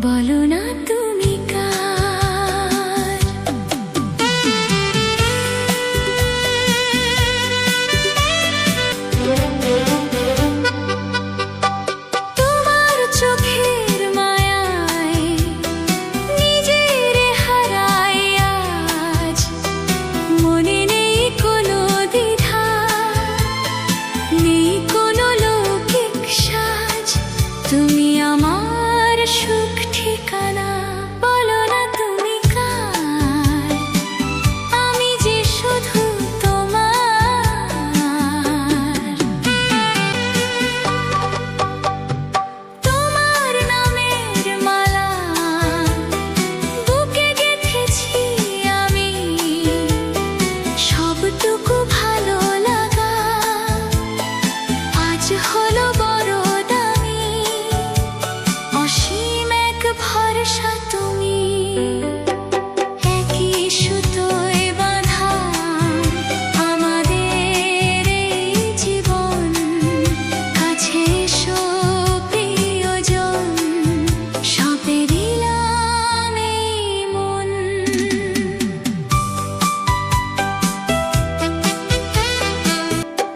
বলো না তুমি কার। তোমার চোখের মায়ায় নিজেরে হারাই আজ, মনে নেই কোনো দ্বিধা, নেই কোনো লৌকিক সাজ। তুমি আমার সুখ ঠিকানা, বলো না তুমি কার। আমি যে শুধু তোমার। তোমার নামের মালা বুকে গেঁথেছি আমি, সবটুকু ভালো লাগা আজ হলো বড় দামি। অসীম এক ভরসা তুমি, একই সুতোয় বাঁধা আমাদের এই জীবন। কাছে এসো প্রিয়জন, সঁপে দিলাম এই মন।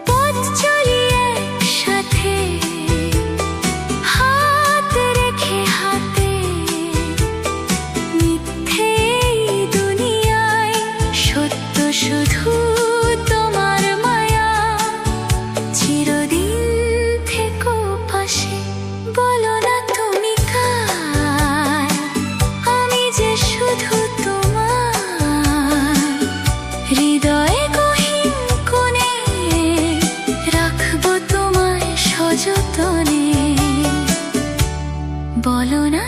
পথ চলি একসাথে, হাত রেখে হাতে, মিথ্যে এই দুনিয়ায়, সত্য শুধু তোমার মায়া। চিরদিন থেকো পাশে, বলো না তুমি কার। আমি যে শুধু তোমার। হৃদয়ে গহীন কোণে রাখবো তোমায় সযতনে, বলো না